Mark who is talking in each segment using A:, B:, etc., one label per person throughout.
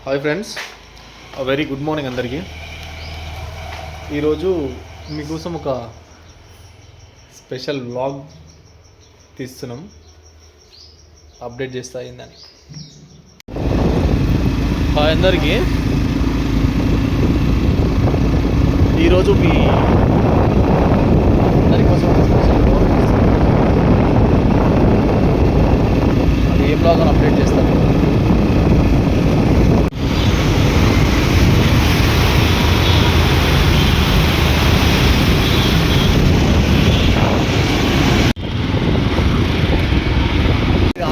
A: Hi friends, very good morning అందరికీ. ఈరోజు మీకోసం ఒక స్పెషల్ వ్లాగ్ తీస్తున్నాం. అప్డేట్ చేస్తా అయిందని. హాయ్ అందరికీ. ఈరోజు మీ అందరి కోసం ఒక స్పెషల్ వ్లాగ్ తీస్తున్నాం. అది ఏ వ్లాగ్ అని అప్డేట్ చేస్తాను.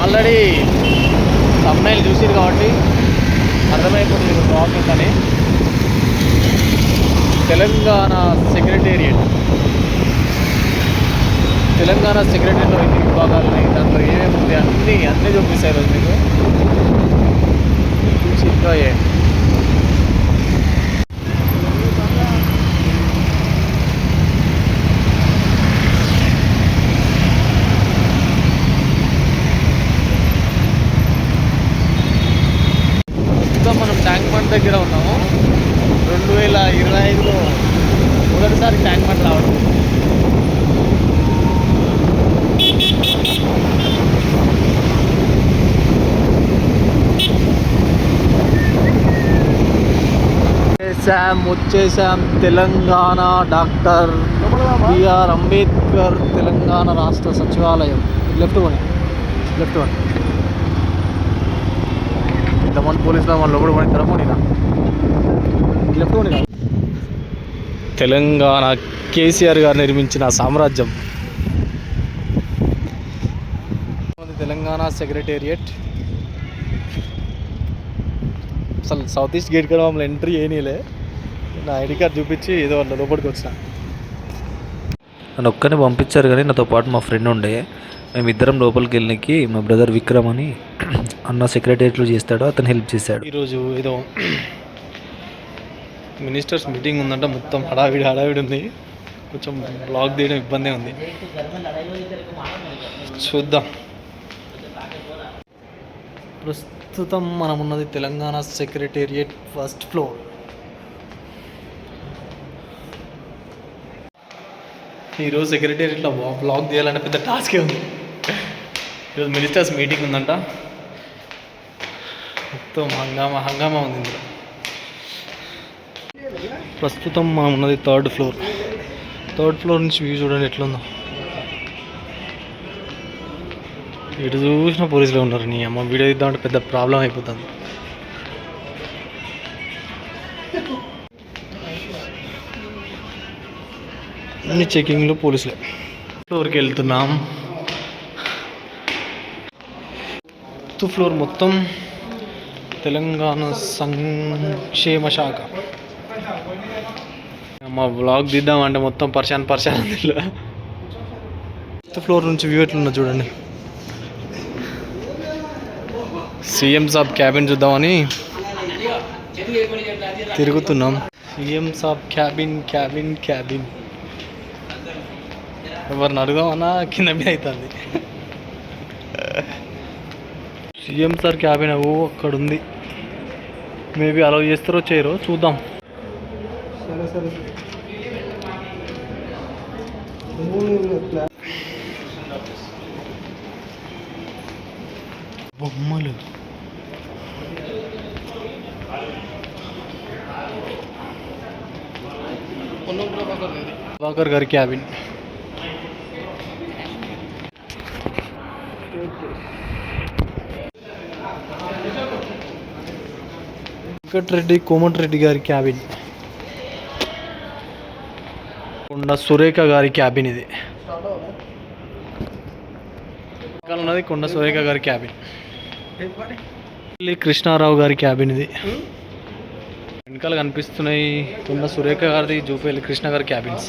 A: ఆల్రెడీ thumbnail చూసిరు కాబట్టి అర్థమైపోతుంది బ్లాగ్ ఏంటని. తెలంగాణ సెక్రటేరియట్లో ఎన్ని విభాగాలు ఉన్నాయి, దాంట్లో ఏమేమి ఉంది అన్నీ చూపిస్తాయి ఈరోజు మీకు. చూసి ఎంజాయ్ చేయండి. మనం ట్యాంక్ బండ్ దగ్గర ఉన్నాము. 2025లో మొదటిసారి ట్యాంక్ బండ్ రావడం. వచ్చేసాం తెలంగాణ డాక్టర్ బిఆర్ అంబేద్కర్ తెలంగాణ రాష్ట్ర సచివాలయం. లెఫ్ట్ వన్ ఇంతమంది పోలీసులు మన లోపల పడి తరమోనినా లెఫ్ట్ వన్. తెలంగాణ కేసీఆర్ గారు నిర్మించిన సామ్రాజ్యం. తెలంగాణ సెక్రటేరియట్. అసలు సౌత్ ఈస్ట్ గేట్ కూడా మమ్మల్ని ఎంట్రీ చేయనీలే. నా ఐడి కార్డ్ చూపించి ఏదో వాళ్ళ లోపలికి వచ్చిన.
B: నన్ను ఒక్కనే పంపించారు, కానీ నాతో పాటు మా ఫ్రెండ్ ఉండే. మేమిద్దరం లోపలికి వెళ్ళడానికి మా బ్రదర్ విక్రమ్ అని అన్న సెక్రటేరియట్లో చేస్తాడు, అతను హెల్ప్ చేశాడు.
A: ఈరోజు ఏదో మినిస్టర్స్ మీటింగ్ ఉందంట. మొత్తం హడావిడి ఉంది. కొంచెం బ్లాగ్ తీయడం ఇబ్బంది ఉంది. చూద్దాం. ప్రస్తుతం మనం ఉన్నది తెలంగాణ సెక్రటేరియట్ ఫస్ట్ ఫ్లోర్. ఈరోజు సెక్రటేరియట్లో బ్లాగ్ తీయాలంటే పెద్ద టాస్కే ఉంది. ఈరోజు మినిస్టర్స్ మీటింగ్ ఉందంట. మొత్తం హంగామా ఉంది ఇందులో. ప్రస్తుతం మనం ఉన్నది థర్డ్ ఫ్లోర్ నుంచి వ్యూ చూడండి ఎట్లుందో. ఇటు చూసిన పోలీసులు ఉన్నారు. నీ అమ్మ వీడియో ఇద్దామంటే పెద్ద ప్రాబ్లం అయిపోతుంది. అన్ని చెకింగ్లో పోలీసులే. ఫ్లోర్కి వెళ్తున్నాం. ఫిఫ్త్ ఫ్లోర్ మొత్తం తెలంగాణ సంక్షేమ శాఖ. మా బ్లాగ్ తీద్దామంటే మొత్తం పరిశాన్ అందులో. ఫిఫ్త్ ఫ్లోర్ నుంచి వ్యూ ఎట్లున్నా చూడండి. సీఎం సాబ్ క్యాబిన్ చూద్దామని తిరుగుతున్నాం. సీఎం సాబ్ క్యాబిన్ ఎవరిని అడుగుదామన్నా కింద మీద అవుతుంది. సీఎం సార్ క్యాబిన్ అక్కడ ఉంది. మేబీ అలౌ చేస్తారో చేయరో చూద్దాం. సరే బొమ్మలు. ప్రభాకర్ గారి క్యాబిన్. కోమటిరెడ్డి గారి క్యాబిన్. కొండ సురేఖ గారి క్యాబిన్ ఇది. ఉన్నది కొండ సురేఖ గారి క్యాబిన్. కృష్ణారావు గారి క్యాబిన్ ఇది. వెనకాల కనిపిస్తున్నాయి కొండ సురేఖ గారిది, జూపల్లి కృష్ణ గారి క్యాబిన్స్.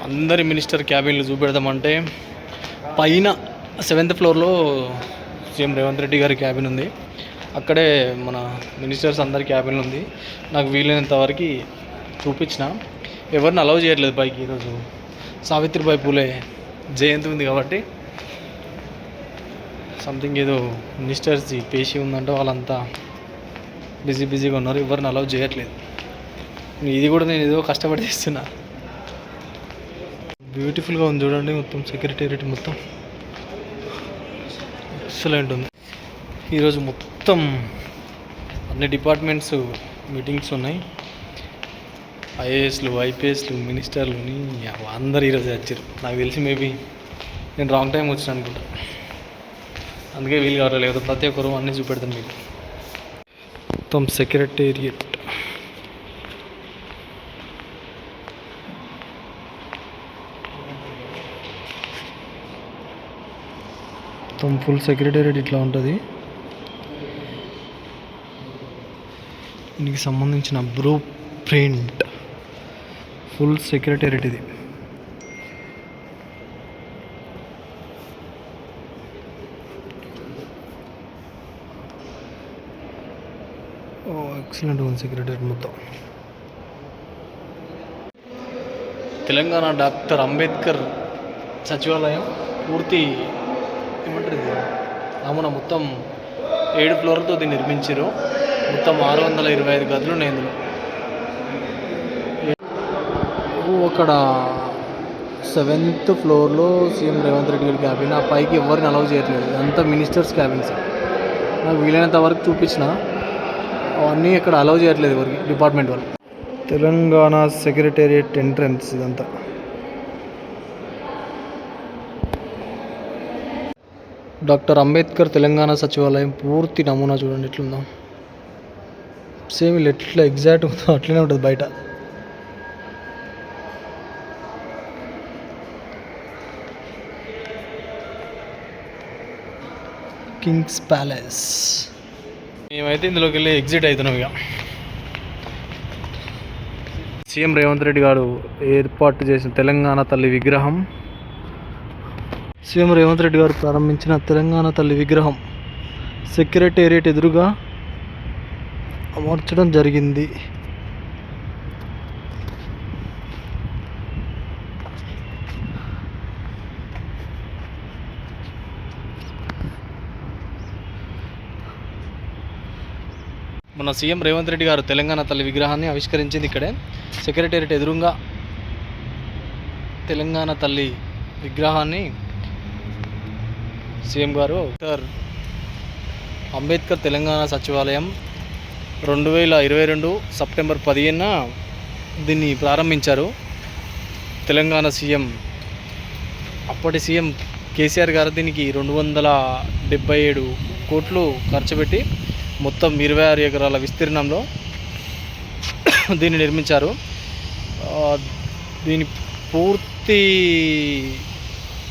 A: అందరి మినిస్టర్ క్యాబిన్లు చూపెడదామంటే పైన 7th ఫ్లోర్లో సీఎం రేవంత్ రెడ్డి గారి క్యాబిన్ ఉంది. అక్కడే మన మినిస్టర్స్ అందరి క్యాబిన్లు ఉంది. నాకు వీలైనంత వరకు చూపించిన. ఎవరిని అలౌ చేయట్లేదు పైకి. ఈరోజు సావిత్రిబాయి పూలే జయంతి ఉంది కాబట్టి సంథింగ్ ఏదో మినిస్టర్స్ది పేషి ఉందంటే వాళ్ళంతా బిజీగా ఉన్నారు, ఎవరిని అలౌ చేయట్లేదు. ఇది కూడా నేను ఏదో కష్టపడి చేస్తున్నా. బ్యూటిఫుల్గా ఉంది చూడండి, మొత్తం సెక్రటేరియట్ మొత్తం ఎక్సలెంట్ ఉంది. ఈరోజు మొత్తం అన్ని డిపార్ట్మెంట్స్ మీటింగ్స్ ఉన్నాయి. ఐఏఎస్లు, ఐపీఎస్లు, మినిస్టర్లు అందరు ఈరోజు వచ్చారు. నాకు తెలిసి మేబీ నేను రాంగ్ టైం వచ్చిన అనుకుంటా, అందుకే వీలు కావట్లేదు. ప్రతి ఒక్కరు అన్నీ చూపెడతాను మీకు. మొత్తం సెక్రటేరియట్ మొత్తం ఫుల్ సెక్రటేరియట్ ఇట్లా ఉంటుంది. దీనికి సంబంధించిన బ్లూ ప్రింట్ ఫుల్ సెక్రటేరియట్ ఇది. ఎక్సలెంట్ ఉంది సెక్రటేరియట్ మొత్తం. తెలంగాణ డాక్టర్ అంబేద్కర్ సచివాలయం పూర్తి ఏమంటారు ఇది నమూనా మొత్తం 7 ఫ్లోర్లతో దీన్ని నిర్మించారు. మొత్తం 625 గదులు ఉన్నాయి ఇందులో. అక్కడ 7th ఫ్లోర్లో సీఎం రేవంత్ రెడ్డి గారి క్యాబిన్. ఆ పైకి ఎవరిని అలౌ చేయట్లేదు, ఇదంతా మినిస్టర్స్ క్యాబిన్స్. నాకు వీలైనంత వరకు చూపించిన అవన్నీ ఇక్కడ అలౌ చేయట్లేదు ఎవరికి, డిపార్ట్మెంట్ వాళ్ళు. తెలంగాణ సెక్రటేరియట్ ఎంట్రన్స్ ఇదంతా. డాక్టర్ అంబేద్కర్ తెలంగాణ సచివాలయం పూర్తి నమూనా చూడండి ఎట్లుందో. సేమ్ ఎట్లా ఎగ్జాక్ట్ ఉందో అట్లనే ఉంటుంది బయట. Kings palace. మేమైతే ఇందులోకి వెళ్ళి ఎగ్జిట్ అవుతున్నాం. ఇక సీఎం రేవంత్ రెడ్డి గారు ఏర్పాటు చేసిన తెలంగాణ తల్లి విగ్రహం, సీఎం రేవంత్ రెడ్డి గారు ప్రారంభించిన తెలంగాణ తల్లి విగ్రహం సెక్రటేరియట్ ఎదురుగా అమర్చడం జరిగింది. మన సీఎం రేవంత్ రెడ్డి గారు తెలంగాణ తల్లి విగ్రహాన్ని ఆవిష్కరించింది ఇక్కడే సెక్రటేరియట్ ఎదురుగా. తెలంగాణ తల్లి విగ్రహాన్ని సీఎం గారు డాక్టర్ అంబేద్కర్ తెలంగాణ సచివాలయం 2022 సెప్టెంబర్ 15న దీన్ని ప్రారంభించారు. తెలంగాణ సీఎం, అప్పటి సీఎం కేసీఆర్ గారు దీనికి 277 కోట్లు ఖర్చు పెట్టి మొత్తం 26 ఎకరాల విస్తీర్ణంలో దీన్ని నిర్మించారు. దీని పూర్తి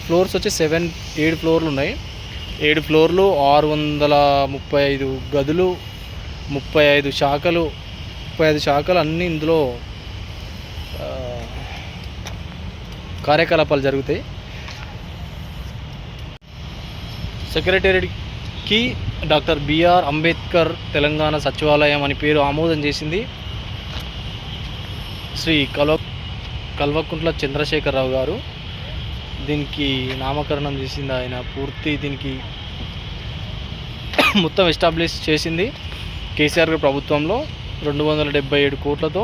A: ఫ్లోర్స్ వచ్చి 7 ఫ్లోర్లు ఉన్నాయి. 7 ఫ్లోర్లు, 635 గదులు, 35 శాఖలు అన్నీ ఇందులో కార్యకలాపాలు జరుగుతాయి. సెక్రటేరియట్కి డాక్టర్ బిఆర్ అంబేద్కర్ తెలంగాణ సచివాలయం అని పేరు ఆమోదం చేసింది శ్రీ కల్వకుంట్ల చంద్రశేఖరరావు గారు. దీనికి నామకరణం చేసింది ఆయన. పూర్తి దీనికి మొత్తం ఎస్టాబ్లిష్ చేసింది కేసీఆర్ గారి ప్రభుత్వంలో. 277 కోట్లతో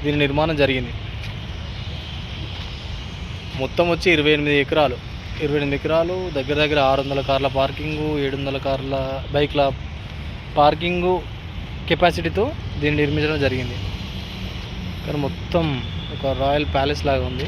A: దీని నిర్మాణం జరిగింది. మొత్తం వచ్చి 28 ఎకరాలు, దగ్గర 600 కార్ల పార్కింగు, 700 కార్ల బైక్ల పార్కింగు కెపాసిటీతో దీన్ని నిర్మించడం జరిగింది. కానీ మొత్తం ఒక రాయల్ ప్యాలెస్ లాగా ఉంది.